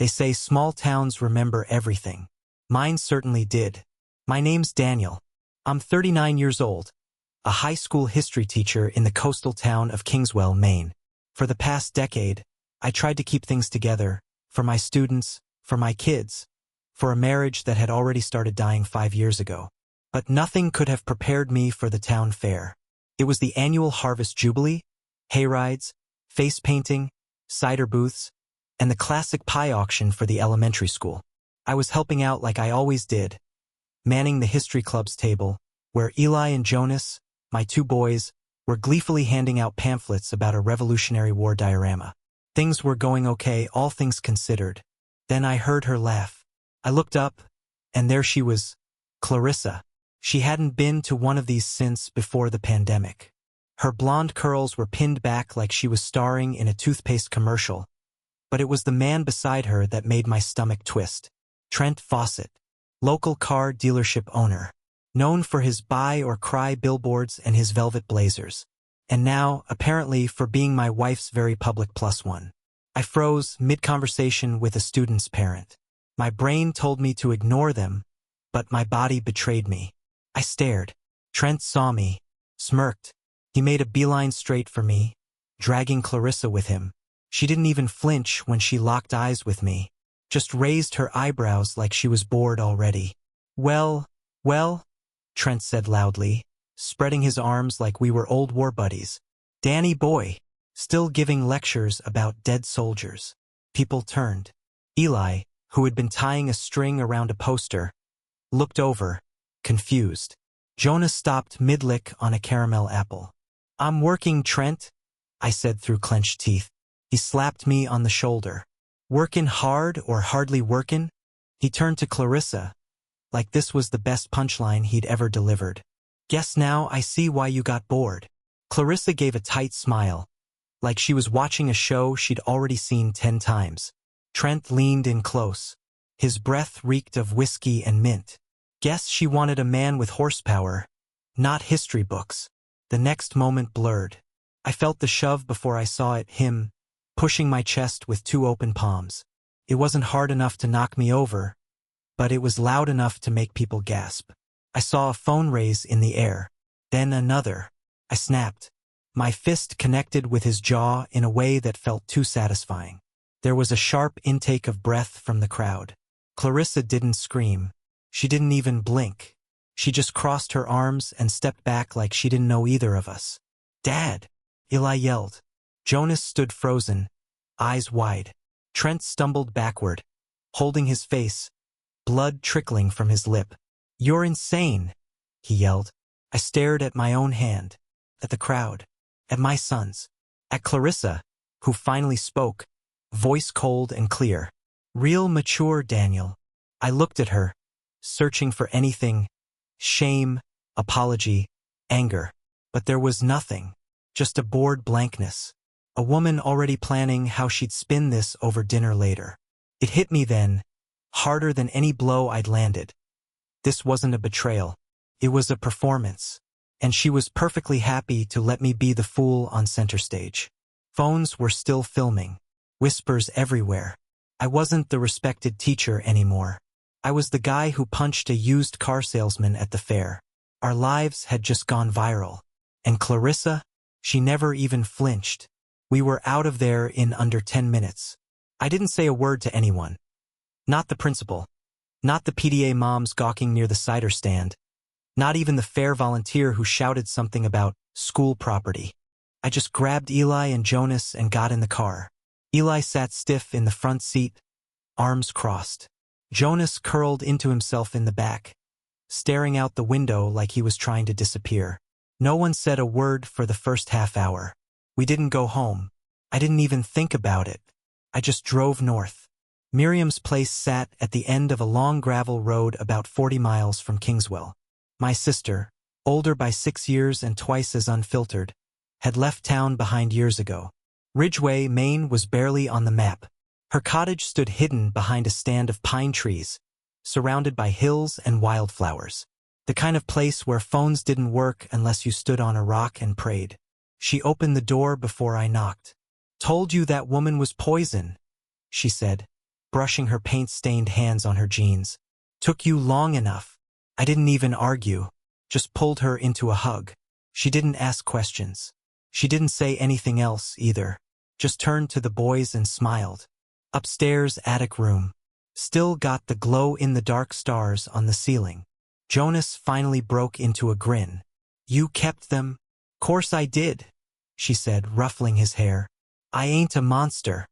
They say small towns remember everything. Mine certainly did. My name's Daniel. I'm 39 years old, a high school history teacher in the coastal town of Kingswell, Maine. For the past decade, I tried to keep things together, for my students, for my kids, for a marriage that had already started dying 5 years ago. But nothing could have prepared me for the town fair. It was the annual Harvest Jubilee, hay rides, face painting, cider booths, and the classic pie auction for the elementary school. I was helping out like I always did, manning the history club's table, where Eli and Jonas, my 2 boys, were gleefully handing out pamphlets about a Revolutionary War diorama. Things were going okay, all things considered. Then I heard her laugh. I looked up, and there she was, Clarissa. She hadn't been to one of these since before the pandemic. Her blonde curls were pinned back like she was starring in a toothpaste commercial, but it was the man beside her that made my stomach twist. Trent Fawcett, local car dealership owner, known for his buy or cry billboards and his velvet blazers, and now, apparently, for being my wife's very public +1. I froze mid-conversation with a student's parent. My brain told me to ignore them, but my body betrayed me. I stared. Trent saw me, smirked. He made a beeline straight for me, dragging Clarissa with him. She didn't even flinch when she locked eyes with me, just raised her eyebrows like she was bored already. Well, Trent said loudly, spreading his arms like we were old war buddies. Danny boy, still giving lectures about dead soldiers. People turned. Eli, who had been tying a string around a poster, looked over, confused. Jonas stopped mid-lick on a caramel apple. I'm working, Trent, I said through clenched teeth. He slapped me on the shoulder. Workin' hard or hardly workin'? He turned to Clarissa, like this was the best punchline he'd ever delivered. Guess now I see why you got bored. Clarissa gave a tight smile, like she was watching a show she'd already seen 10 times. Trent leaned in close. His breath reeked of whiskey and mint. Guess she wanted a man with horsepower, not history books. The next moment blurred. I felt the shove before I saw it, him, pushing my chest with 2 open palms. It wasn't hard enough to knock me over, but it was loud enough to make people gasp. I saw a phone raise in the air, then another. I snapped. My fist connected with his jaw in a way that felt too satisfying. There was a sharp intake of breath from the crowd. Clarissa didn't scream. She didn't even blink. She just crossed her arms and stepped back like she didn't know either of us. Dad! Eli yelled. Jonas stood frozen, eyes wide. Trent stumbled backward, holding his face, blood trickling from his lip. You're insane, he yelled. I stared at my own hand, at the crowd, at my sons, at Clarissa, who finally spoke, voice cold and clear. Real mature, Daniel. I looked at her, searching for anything, shame, apology, anger. But there was nothing, just a bored blankness. A woman already planning how she'd spin this over dinner later. It hit me then, harder than any blow I'd landed. This wasn't a betrayal. It was a performance. And she was perfectly happy to let me be the fool on center stage. Phones were still filming. Whispers everywhere. I wasn't the respected teacher anymore. I was the guy who punched a used car salesman at the fair. Our lives had just gone viral. And Clarissa? She never even flinched. We were out of there in under 10 minutes. I didn't say a word to anyone. Not the principal. Not the PTA moms gawking near the cider stand. Not even the fair volunteer who shouted something about school property. I just grabbed Eli and Jonas and got in the car. Eli sat stiff in the front seat, arms crossed. Jonas curled into himself in the back, staring out the window like he was trying to disappear. No one said a word for the first half hour. We didn't go home. I didn't even think about it. I just drove north. Miriam's place sat at the end of a long gravel road about 40 miles from Kingswell. My sister, older by 6 years and twice as unfiltered, had left town behind years ago. Ridgeway, Maine was barely on the map. Her cottage stood hidden behind a stand of pine trees, surrounded by hills and wildflowers. The kind of place where phones didn't work unless you stood on a rock and prayed. She opened the door before I knocked. Told you that woman was poison, she said. brushing her paint-stained hands on her jeans. Took you long enough. I didn't even argue, just pulled her into a hug. She didn't ask questions. She didn't say anything else either, just turned to the boys and smiled. Upstairs attic room. Still got the glow-in-the-dark stars on the ceiling. Jonas finally broke into a grin. You kept them? Course I did, she said, ruffling his hair. I ain't a monster.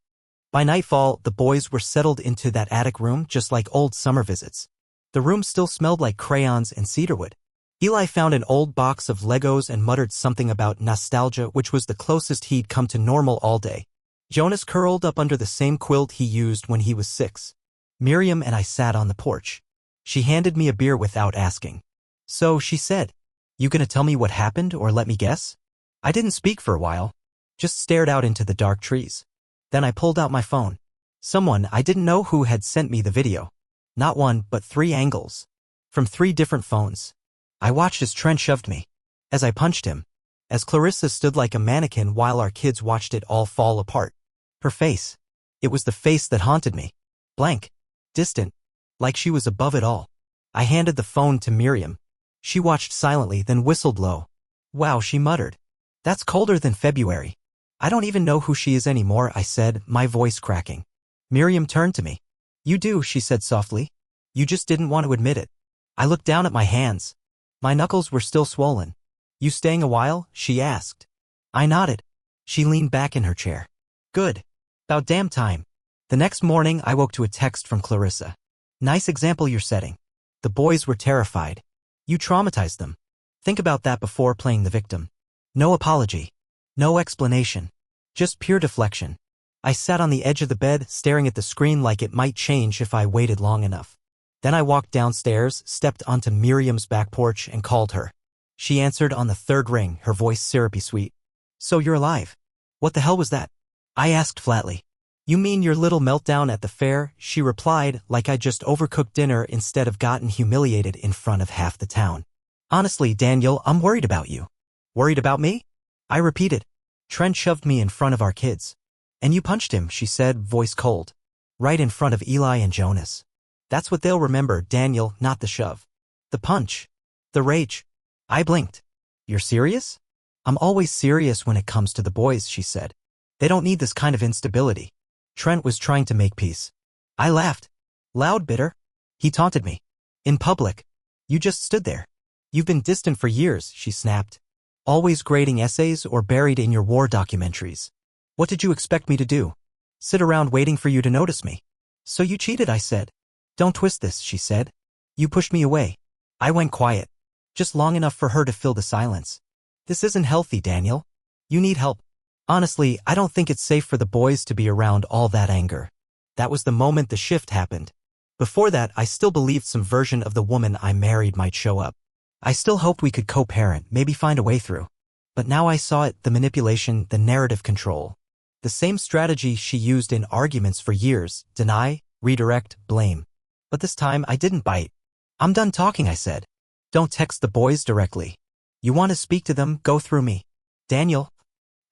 By nightfall, the boys were settled into that attic room just like old summer visits. The room still smelled like crayons and cedarwood. Eli found an old box of Legos and muttered something about nostalgia, which was the closest he'd come to normal all day. Jonas curled up under the same quilt he used when he was 6. Miriam and I sat on the porch. She handed me a beer without asking. So, she said, you gonna tell me what happened or let me guess? I didn't speak for a while, just stared out into the dark trees. Then I pulled out my phone. Someone I didn't know who had sent me the video. Not one, but 3 angles. From 3 different phones. I watched as Trent shoved me. As I punched him. As Clarissa stood like a mannequin while our kids watched it all fall apart. Her face. It was the face that haunted me. Blank. Distant. Like she was above it all. I handed the phone to Miriam. She watched silently, then whistled low. Wow, she muttered. That's colder than February. I don't even know who she is anymore, I said, my voice cracking. Miriam turned to me. You do, she said softly. You just didn't want to admit it. I looked down at my hands. My knuckles were still swollen. You staying a while? She asked. I nodded. She leaned back in her chair. Good. About damn time. The next morning I woke to a text from Clarissa. Nice example you're setting. The boys were terrified. You traumatized them. Think about that before playing the victim. No apology. No explanation. Just pure deflection. I sat on the edge of the bed, staring at the screen like it might change if I waited long enough. Then I walked downstairs, stepped onto Miriam's back porch, and called her. She answered on the 3rd ring, her voice syrupy sweet. So you're alive. What the hell was that? I asked flatly. You mean your little meltdown at the fair? She replied, like I just overcooked dinner instead of gotten humiliated in front of half the town. Honestly, Daniel, I'm worried about you. Worried about me? I repeated. Trent shoved me in front of our kids. And you punched him, she said, voice cold. Right in front of Eli and Jonas. That's what they'll remember, Daniel, not the shove. The punch. The rage. I blinked. You're serious? I'm always serious when it comes to the boys, she said. They don't need this kind of instability. Trent was trying to make peace. I laughed. Loud, bitter. He taunted me. In public. You just stood there. You've been distant for years, she snapped. Always grading essays or buried in your war documentaries. What did you expect me to do? Sit around waiting for you to notice me? So you cheated, I said. Don't twist this, she said. You pushed me away. I went quiet. Just long enough for her to fill the silence. This isn't healthy, Daniel. You need help. Honestly, I don't think it's safe for the boys to be around all that anger. That was the moment the shift happened. Before that, I still believed some version of the woman I married might show up. I still hoped we could co-parent, maybe find a way through. But now I saw it, the manipulation, the narrative control. The same strategy she used in arguments for years, deny, redirect, blame. But this time I didn't bite. I'm done talking, I said. Don't text the boys directly. You want to speak to them, go through me. Daniel.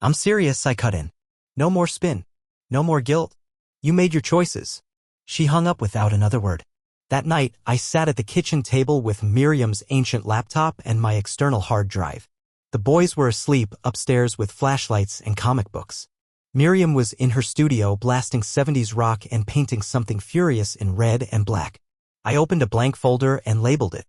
I'm serious, I cut in. No more spin. No more guilt. You made your choices. She hung up without another word. That night, I sat at the kitchen table with Miriam's ancient laptop and my external hard drive. The boys were asleep upstairs with flashlights and comic books. Miriam was in her studio blasting 70s rock and painting something furious in red and black. I opened a blank folder and labeled it.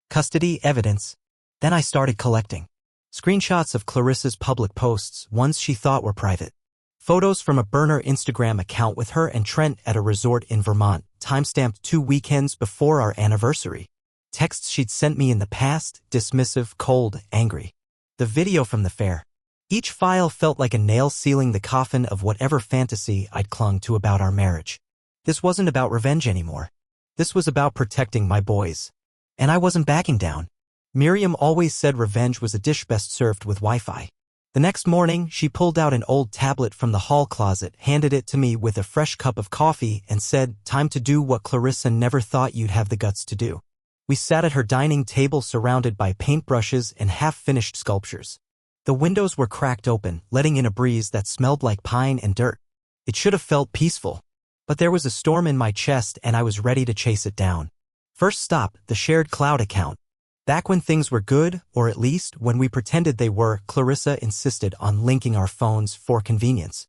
Custody evidence. Then I started collecting. Screenshots of Clarissa's public posts, ones she thought were private. Photos from a burner Instagram account with her and Trent at a resort in Vermont, timestamped 2 weekends before our anniversary. Texts she'd sent me in the past, dismissive, cold, angry. The video from the fair. Each file felt like a nail sealing the coffin of whatever fantasy I'd clung to about our marriage. This wasn't about revenge anymore. This was about protecting my boys. And I wasn't backing down. Miriam always said revenge was a dish best served with Wi-Fi. The next morning, she pulled out an old tablet from the hall closet, handed it to me with a fresh cup of coffee, and said, "Time to do what Clarissa never thought you'd have the guts to do." We sat at her dining table surrounded by paintbrushes and half-finished sculptures. The windows were cracked open, letting in a breeze that smelled like pine and dirt. It should have felt peaceful. But there was a storm in my chest and I was ready to chase it down. First stop, the shared cloud account. Back when things were good, or at least when we pretended they were, Clarissa insisted on linking our phones for convenience.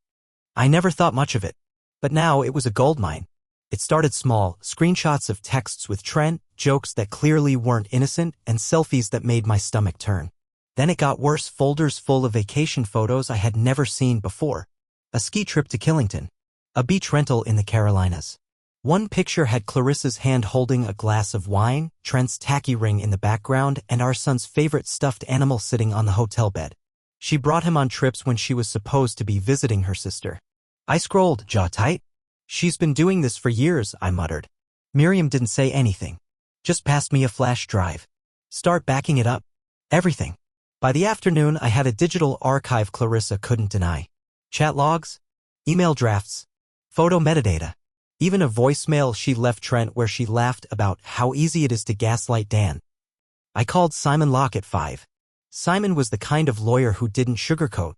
I never thought much of it. But now it was a goldmine. It started small, screenshots of texts with Trent, jokes that clearly weren't innocent, and selfies that made my stomach turn. Then it got worse, folders full of vacation photos I had never seen before. A ski trip to Killington. A beach rental in the Carolinas. One picture had Clarissa's hand holding a glass of wine, Trent's tacky ring in the background, and our son's favorite stuffed animal sitting on the hotel bed. She brought him on trips when she was supposed to be visiting her sister. I scrolled, jaw tight. She's been doing this for years, I muttered. Miriam didn't say anything. Just passed me a flash drive. Start backing it up. Everything. By the afternoon, I had a digital archive Clarissa couldn't deny. Chat logs, email drafts, photo metadata, even a voicemail she left Trent where she laughed about how easy it is to gaslight Dan. I called Simon Locke at 5. Simon was the kind of lawyer who didn't sugarcoat.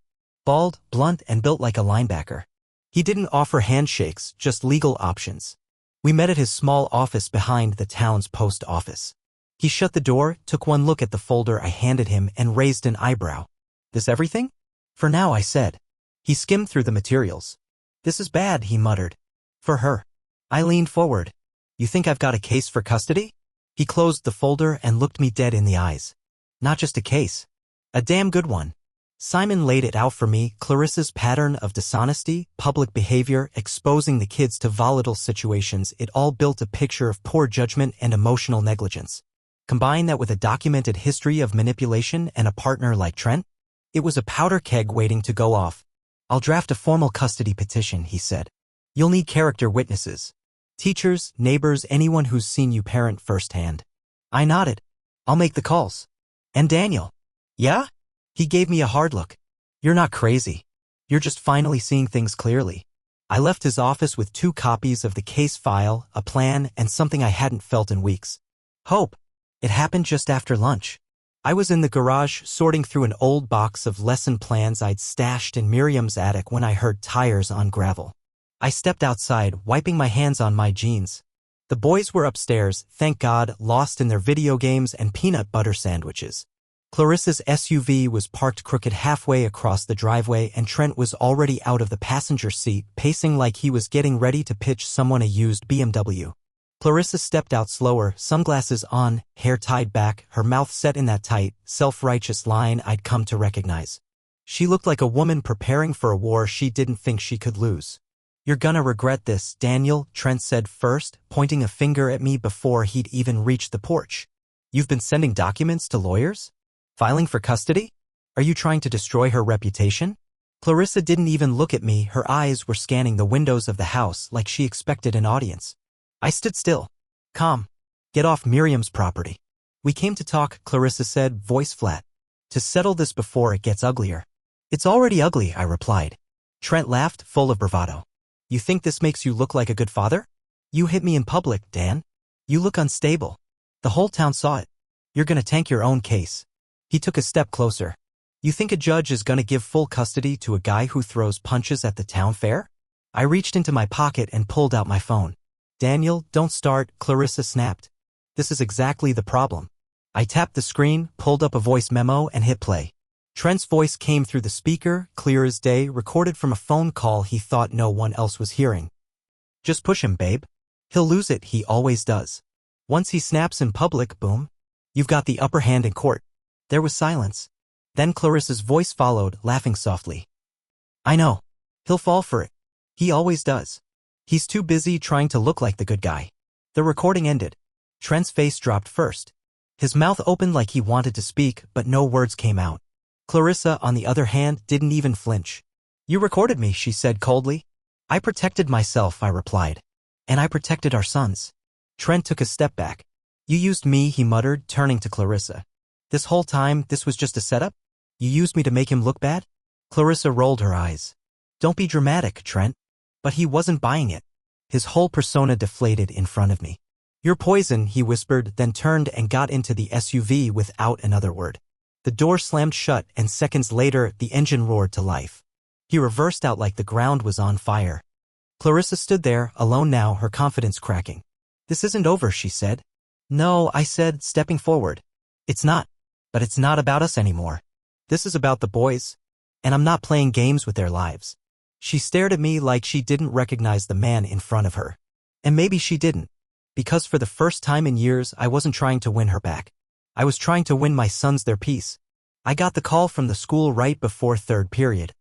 Bald, blunt, and built like a linebacker. He didn't offer handshakes, just legal options. We met at his small office behind the town's post office. He shut the door, took one look at the folder I handed him, and raised an eyebrow. This everything? For now, I said. He skimmed through the materials. This is bad, he muttered. For her. I leaned forward. You think I've got a case for custody? He closed the folder and looked me dead in the eyes. Not just a case. A damn good one. Simon laid it out for me, Clarissa's pattern of dishonesty, public behavior, exposing the kids to volatile situations. It all built a picture of poor judgment and emotional negligence. Combine that with a documented history of manipulation and a partner like Trent? It was a powder keg waiting to go off. I'll draft a formal custody petition, he said. You'll need character witnesses. Teachers, neighbors, anyone who's seen you parent firsthand. I nodded. I'll make the calls. And Daniel. Yeah? He gave me a hard look. You're not crazy. You're just finally seeing things clearly. I left his office with 2 copies of the case file, a plan, and something I hadn't felt in weeks. Hope. It happened just after lunch. I was in the garage sorting through an old box of lesson plans I'd stashed in Miriam's attic when I heard tires on gravel. I stepped outside, wiping my hands on my jeans. The boys were upstairs, thank God, lost in their video games and peanut butter sandwiches. Clarissa's SUV was parked crooked halfway across the driveway and Trent was already out of the passenger seat, pacing like he was getting ready to pitch someone a used BMW. Clarissa stepped out slower, sunglasses on, hair tied back, her mouth set in that tight, self-righteous line I'd come to recognize. She looked like a woman preparing for a war she didn't think she could lose. You're gonna regret this, Daniel, Trent said first, pointing a finger at me before he'd even reached the porch. You've been sending documents to lawyers? Filing for custody? Are you trying to destroy her reputation? Clarissa didn't even look at me, her eyes were scanning the windows of the house like she expected an audience. I stood still. Calm. Get off Miriam's property. We came to talk, Clarissa said, voice flat. To settle this before it gets uglier. It's already ugly, I replied. Trent laughed, full of bravado. You think this makes you look like a good father? You hit me in public, Dan. You look unstable. The whole town saw it. You're gonna tank your own case. He took a step closer. You think a judge is gonna give full custody to a guy who throws punches at the town fair? I reached into my pocket and pulled out my phone. Daniel, don't start, Clarissa snapped. This is exactly the problem. I tapped the screen, pulled up a voice memo, and hit play. Trent's voice came through the speaker, clear as day, recorded from a phone call he thought no one else was hearing. Just push him, babe. He'll lose it, he always does. Once he snaps in public, boom. You've got the upper hand in court. There was silence. Then Clarissa's voice followed, laughing softly. I know. He'll fall for it. He always does. He's too busy trying to look like the good guy. The recording ended. Trent's face dropped first. His mouth opened like he wanted to speak, but no words came out. Clarissa, on the other hand, didn't even flinch. You recorded me, she said coldly. I protected myself, I replied. And I protected our sons. Trent took a step back. You used me, he muttered, turning to Clarissa. This whole time, this was just a setup? You used me to make him look bad? Clarissa rolled her eyes. Don't be dramatic, Trent. But he wasn't buying it. His whole persona deflated in front of me. You're poison, he whispered, then turned and got into the SUV without another word. The door slammed shut, and seconds later, the engine roared to life. He reversed out like the ground was on fire. Clarissa stood there, alone now, her confidence cracking. "This isn't over," she said. "No," I said, stepping forward. "It's not. But it's not about us anymore. This is about the boys. And I'm not playing games with their lives." She stared at me like she didn't recognize the man in front of her. And maybe she didn't. Because for the first time in years, I wasn't trying to win her back. I was trying to win my sons their peace. I got the call from the school right before third period.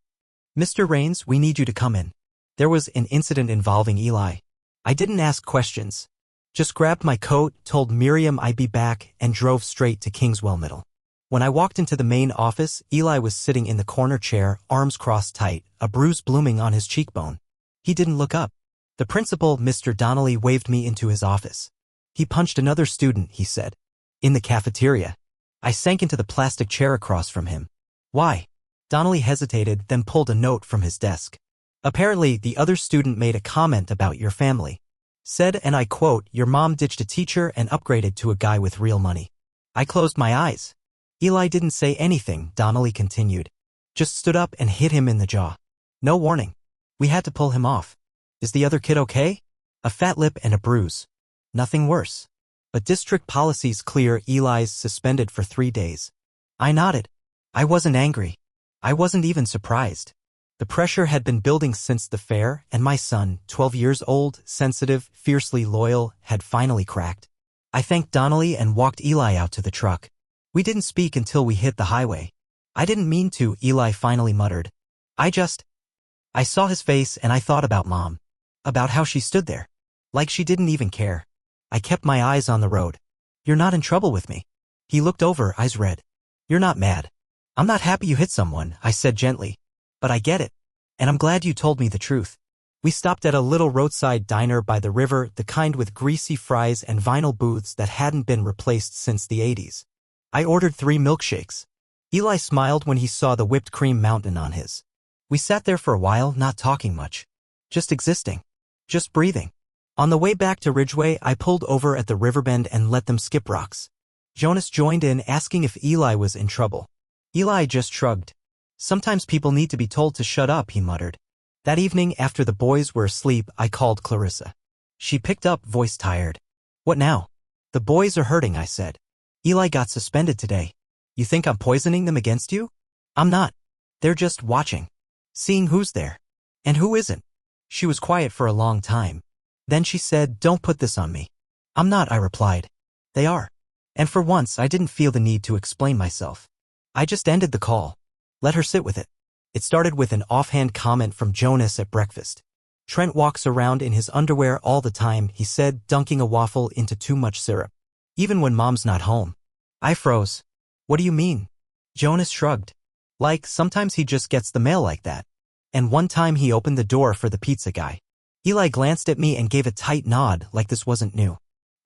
"Mr. Rains, we need you to come in." There was an incident involving Eli. I didn't ask questions. Just grabbed my coat, told Miriam I'd be back, and drove straight to Kingswell Middle. When I walked into the main office, Eli was sitting in the corner chair, arms crossed tight, a bruise blooming on his cheekbone. He didn't look up. The principal, Mr. Donnelly, waved me into his office. "He punched another student," he said. "In the cafeteria." I sank into the plastic chair across from him. "Why?" Donnelly hesitated, then pulled a note from his desk. "Apparently, the other student made a comment about your family. Said, and I quote, 'Your mom ditched a teacher and upgraded to a guy with real money.'" I closed my eyes. "Eli didn't say anything," Donnelly continued. "Just stood up and hit him in the jaw. No warning. We had to pull him off. Is the other kid okay?" "A fat lip and a bruise. Nothing worse. But district policy's clear. Eli's suspended for 3 days." I nodded. I wasn't angry. I wasn't even surprised. The pressure had been building since the fair, and my son, 12 years old, sensitive, fiercely loyal, had finally cracked. I thanked Donnelly and walked Eli out to the truck. We didn't speak until we hit the highway. "I didn't mean to," Eli finally muttered. I saw his face and I thought about Mom. About how she stood there. Like she didn't even care. I kept my eyes on the road. "You're not in trouble with me." He looked over, eyes red. "You're not mad." "I'm not happy you hit someone," I said gently. "But I get it. And I'm glad you told me the truth." We stopped at a little roadside diner by the river, the kind with greasy fries and vinyl booths that hadn't been replaced since the 80s. I ordered 3 milkshakes. Eli smiled when he saw the whipped cream mountain on his. We sat there for a while, not talking much. Just existing. Just breathing. On the way back to Ridgeway, I pulled over at the riverbend and let them skip rocks. Jonas joined in, asking if Eli was in trouble. Eli just shrugged. "Sometimes people need to be told to shut up," he muttered. That evening, after the boys were asleep, I called Clarissa. She picked up, voice tired. "What now?" "The boys are hurting," I said. "Eli got suspended today. You think I'm poisoning them against you?" "I'm not. They're just watching. Seeing who's there. And who isn't." She was quiet for a long time. Then she said, "Don't put this on me." "I'm not," I replied. "They are." And for once, I didn't feel the need to explain myself. I just ended the call. Let her sit with it. It started with an offhand comment from Jonas at breakfast. "Trent walks around in his underwear all the time," he said, dunking a waffle into too much syrup. "Even when Mom's not home." I froze. "What do you mean?" Jonas shrugged. "Like, sometimes he just gets the mail like that. And one time he opened the door for the pizza guy." Eli glanced at me and gave a tight nod, like this wasn't new.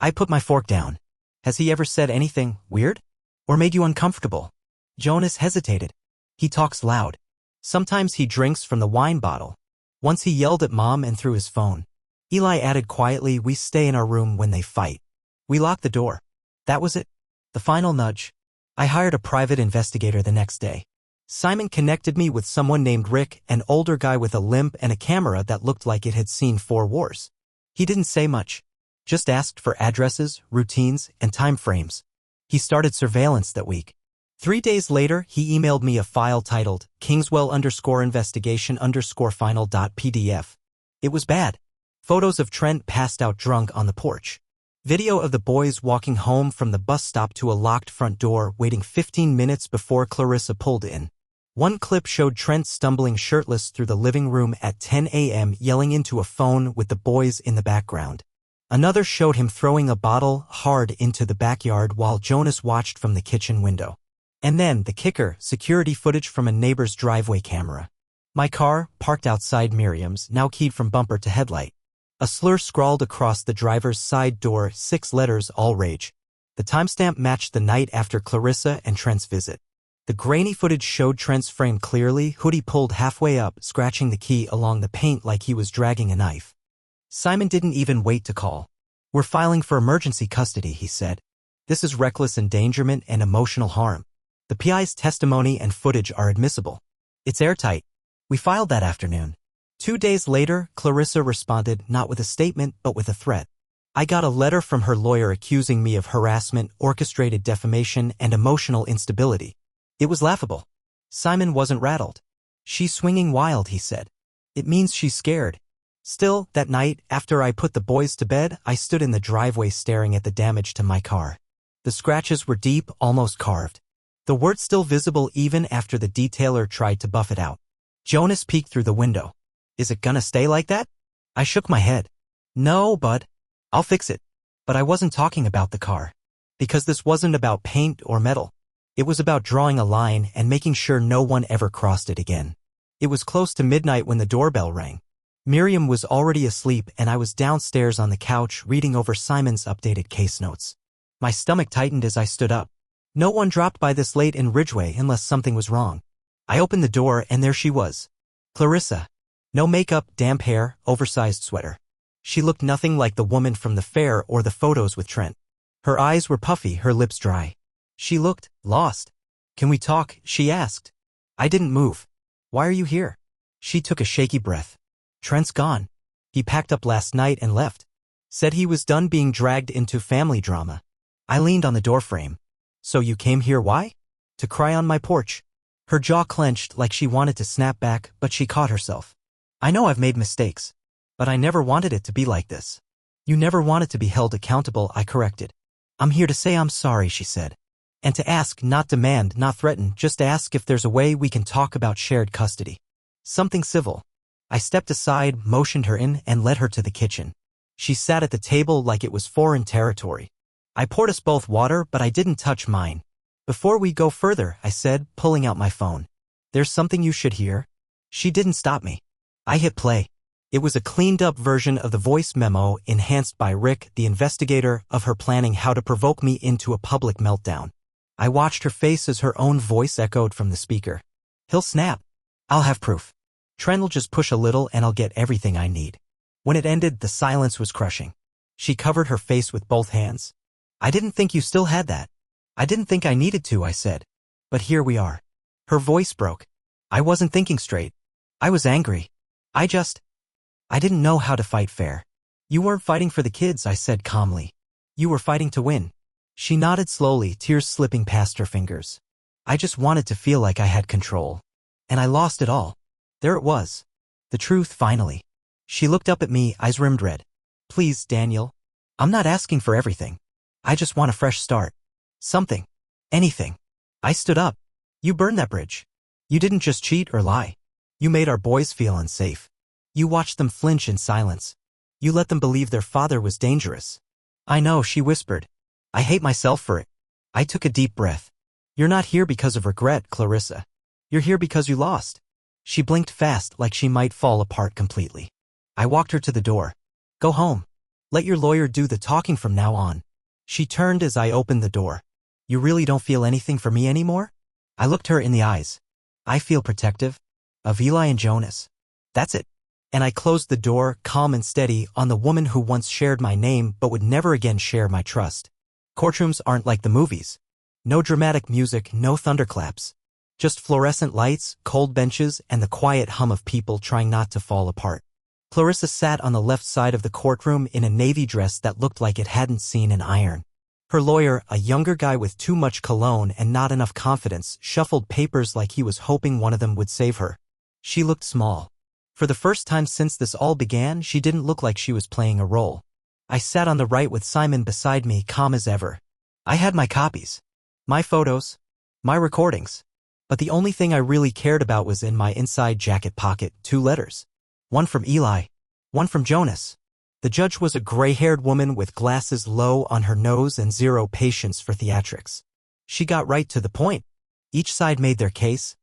I put my fork down. "Has he ever said anything weird? Or made you uncomfortable?" Jonas hesitated. "He talks loud. Sometimes he drinks from the wine bottle. Once he yelled at Mom and threw his phone." Eli added quietly, "We stay in our room when they fight. We lock the door." That was it. The final nudge. I hired a private investigator the next day. Simon connected me with someone named Rick, an older guy with a limp and a camera that looked like it had seen 4 wars. He didn't say much. Just asked for addresses, routines, and time frames. He started surveillance that week. 3 days later, he emailed me a file titled Kingswell_investigation_final.pdf. It was bad. Photos of Trent passed out drunk on the porch. Video of the boys walking home from the bus stop to a locked front door, waiting 15 minutes before Clarissa pulled in. One clip showed Trent stumbling shirtless through the living room at 10 a.m. yelling into a phone with the boys in the background. Another showed him throwing a bottle hard into the backyard while Jonas watched from the kitchen window. And then, the kicker, security footage from a neighbor's driveway camera. My car, parked outside Miriam's, now keyed from bumper to headlight. A slur scrawled across the driver's side door, 6 letters, all rage. The timestamp matched the night after Clarissa and Trent's visit. The grainy footage showed Trent's frame clearly, hoodie pulled halfway up, scratching the key along the paint like he was dragging a knife. Simon didn't even wait to call. "We're filing for emergency custody," he said. "This is reckless endangerment and emotional harm. The PI's testimony and footage are admissible. It's airtight." We filed that afternoon. 2 days later, Clarissa responded not with a statement but with a threat. I got a letter from her lawyer accusing me of harassment, orchestrated defamation, and emotional instability. It was laughable. Simon wasn't rattled. She's swinging wild, he said. It means she's scared. Still, that night, after I put the boys to bed, I stood in the driveway staring at the damage to my car. The scratches were deep, almost carved. The word still visible even after the detailer tried to buff it out. Jonas peeked through the window. Is it gonna stay like that? I shook my head. No, bud. I'll fix it. But I wasn't talking about the car. Because this wasn't about paint or metal. It was about drawing a line and making sure no one ever crossed it again. It was close to midnight when the doorbell rang. Miriam was already asleep and I was downstairs on the couch reading over Simon's updated case notes. My stomach tightened as I stood up. No one dropped by this late in Ridgeway unless something was wrong. I opened the door and there she was. Clarissa. No makeup, damp hair, oversized sweater. She looked nothing like the woman from the fair or the photos with Trent. Her eyes were puffy, her lips dry. She looked lost. Can we talk? She asked. I didn't move. Why are you here? She took a shaky breath. Trent's gone. He packed up last night and left. Said he was done being dragged into family drama. I leaned on the doorframe. So you came here why? To cry on my porch. Her jaw clenched like she wanted to snap back, but she caught herself. I know I've made mistakes. But I never wanted it to be like this. You never wanted to be held accountable, I corrected. I'm here to say I'm sorry, she said. And to ask, not demand, not threaten, just ask if there's a way we can talk about shared custody. Something civil. I stepped aside, motioned her in, and led her to the kitchen. She sat at the table like it was foreign territory. I poured us both water, but I didn't touch mine. Before we go further, I said, pulling out my phone. There's something you should hear. She didn't stop me. I hit play. It was a cleaned-up version of the voice memo enhanced by Rick, the investigator, of her planning how to provoke me into a public meltdown. I watched her face as her own voice echoed from the speaker. He'll snap. I'll have proof. Trent'll just push a little and I'll get everything I need. When it ended, the silence was crushing. She covered her face with both hands. I didn't think you still had that. I didn't think I needed to, I said. But here we are. Her voice broke. I wasn't thinking straight. I was angry. I didn't know how to fight fair. You weren't fighting for the kids, I said calmly. You were fighting to win. She nodded slowly, tears slipping past her fingers. I just wanted to feel like I had control. And I lost it all. There it was. The truth, finally. She looked up at me, eyes rimmed red. Please, Daniel. I'm not asking for everything. I just want a fresh start. Something. Anything. I stood up. You burned that bridge. You didn't just cheat or lie. You made our boys feel unsafe. You watched them flinch in silence. You let them believe their father was dangerous. I know, she whispered. I hate myself for it. I took a deep breath. You're not here because of regret, Clarissa. You're here because you lost. She blinked fast like she might fall apart completely. I walked her to the door. Go home. Let your lawyer do the talking from now on. She turned as I opened the door. You really don't feel anything for me anymore? I looked her in the eyes. I feel protective. Of Eli and Jonas. That's it. And I closed the door, calm and steady, on the woman who once shared my name but would never again share my trust. Courtrooms aren't like the movies. No dramatic music, no thunderclaps. Just fluorescent lights, cold benches, and the quiet hum of people trying not to fall apart. Clarissa sat on the left side of the courtroom in a navy dress that looked like it hadn't seen an iron. Her lawyer, a younger guy with too much cologne and not enough confidence, shuffled papers like he was hoping one of them would save her. She looked small. For the first time since this all began, she didn't look like she was playing a role. I sat on the right with Simon beside me, calm as ever. I had my copies. My photos. My recordings. But the only thing I really cared about was in my inside jacket pocket, 2 letters. One from Eli. One from Jonas. The judge was a gray-haired woman with glasses low on her nose and zero patience for theatrics. She got right to the point. Each side made their case.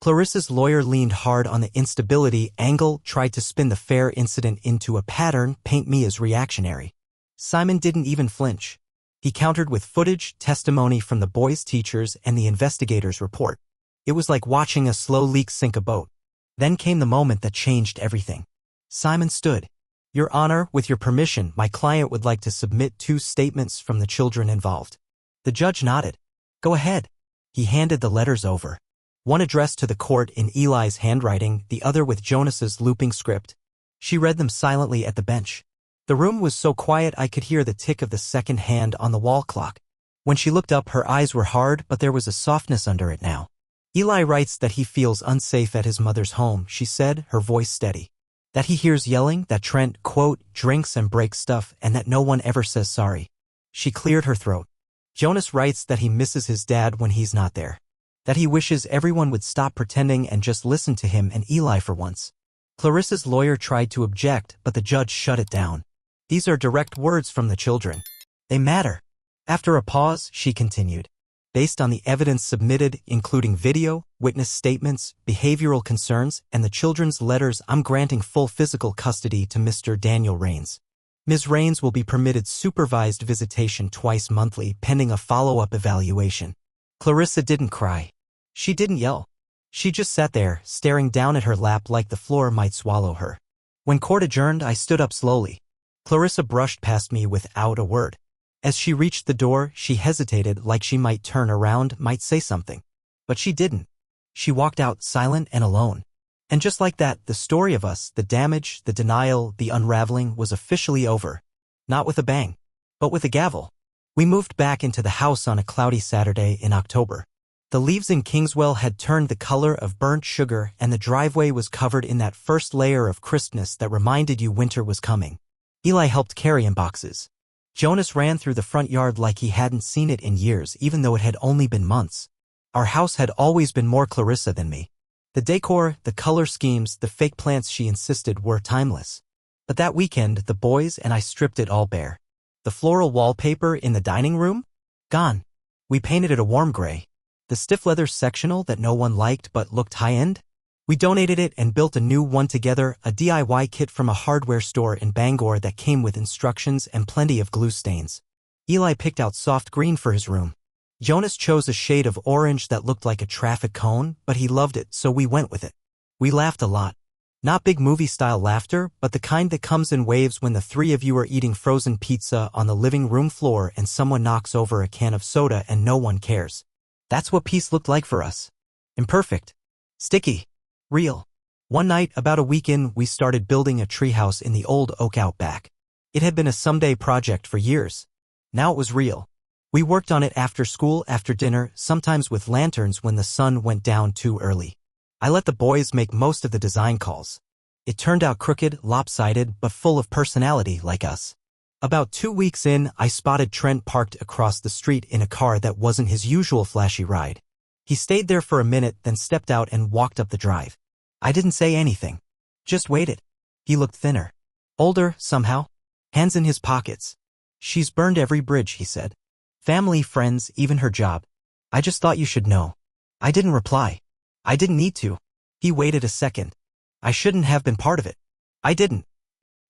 Clarissa's lawyer leaned hard on the instability angle, tried to spin the fair incident into a pattern, paint me as reactionary. Simon didn't even flinch. He countered with footage, testimony from the boys' teachers, and the investigator's report. It was like watching a slow leak sink a boat. Then came the moment that changed everything. Simon stood. Your Honor, with your permission, my client would like to submit 2 statements from the children involved. The judge nodded. Go ahead. He handed the letters over. One addressed to the court in Eli's handwriting, the other with Jonas's looping script. She read them silently at the bench. The room was so quiet I could hear the tick of the second hand on the wall clock. When she looked up, her eyes were hard, but there was a softness under it now. Eli writes that he feels unsafe at his mother's home, she said, her voice steady. That he hears yelling, that Trent, quote, drinks and breaks stuff, and that no one ever says sorry. She cleared her throat. Jonas writes that he misses his dad when he's not there. That he wishes everyone would stop pretending and just listen to him and Eli for once. Clarissa's lawyer tried to object, but the judge shut it down. These are direct words from the children. They matter. After a pause, she continued. Based on the evidence submitted, including video, witness statements, behavioral concerns, and the children's letters, I'm granting full physical custody to Mr. Daniel Rains. Ms. Rains will be permitted supervised visitation twice monthly pending a follow-up evaluation. Clarissa didn't cry. She didn't yell. She just sat there, staring down at her lap like the floor might swallow her. When court adjourned, I stood up slowly. Clarissa brushed past me without a word. As she reached the door, she hesitated like she might turn around, might say something. But she didn't. She walked out silent and alone. And just like that, the story of us, the damage, the denial, the unraveling was officially over. Not with a bang, but with a gavel. We moved back into the house on a cloudy Saturday in October. The leaves in Kingswell had turned the color of burnt sugar, and the driveway was covered in that first layer of crispness that reminded you winter was coming. Eli helped carry in boxes. Jonas ran through the front yard like he hadn't seen it in years, even though it had only been months. Our house had always been more Clarissa than me. The decor, the color schemes, the fake plants she insisted were timeless. But that weekend, the boys and I stripped it all bare. The floral wallpaper in the dining room? Gone. We painted it a warm gray. The stiff leather sectional that no one liked but looked high-end? We donated it and built a new one together, a DIY kit from a hardware store in Bangor that came with instructions and plenty of glue stains. Eli picked out soft green for his room. Jonas chose a shade of orange that looked like a traffic cone, but he loved it, so we went with it. We laughed a lot. Not big movie-style laughter, but the kind that comes in waves when the three of you are eating frozen pizza on the living room floor and someone knocks over a can of soda and no one cares. That's what peace looked like for us. Imperfect. Sticky. Real. One night, about a week in, we started building a treehouse in the old oak out back. It had been a someday project for years. Now it was real. We worked on it after school, after dinner, sometimes with lanterns when the sun went down too early. I let the boys make most of the design calls. It turned out crooked, lopsided, but full of personality like us. About 2 weeks in, I spotted Trent parked across the street in a car that wasn't his usual flashy ride. He stayed there for a minute, then stepped out and walked up the drive. I didn't say anything. Just waited. He looked thinner. Older, somehow. Hands in his pockets. She's burned every bridge, he said. Family, friends, even her job. I just thought you should know. I didn't reply. I didn't need to. He waited a second. I shouldn't have been part of it. I didn't.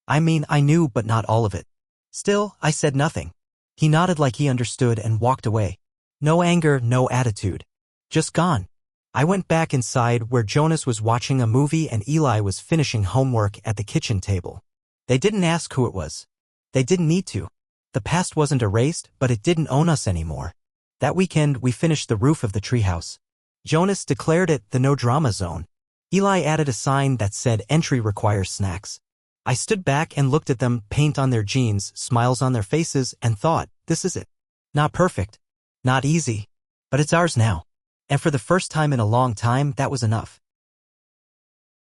I mean, I knew, but not all of it. Still, I said nothing. He nodded like he understood and walked away. No anger, no attitude. Just gone. I went back inside where Jonas was watching a movie and Eli was finishing homework at the kitchen table. They didn't ask who it was. They didn't need to. The past wasn't erased, but it didn't own us anymore. That weekend, we finished the roof of the treehouse. Jonas declared it the no-drama zone. Eli added a sign that said entry requires snacks. I stood back and looked at them, paint on their jeans, smiles on their faces, and thought, this is it. Not perfect. Not easy. But it's ours now. And for the first time in a long time, that was enough.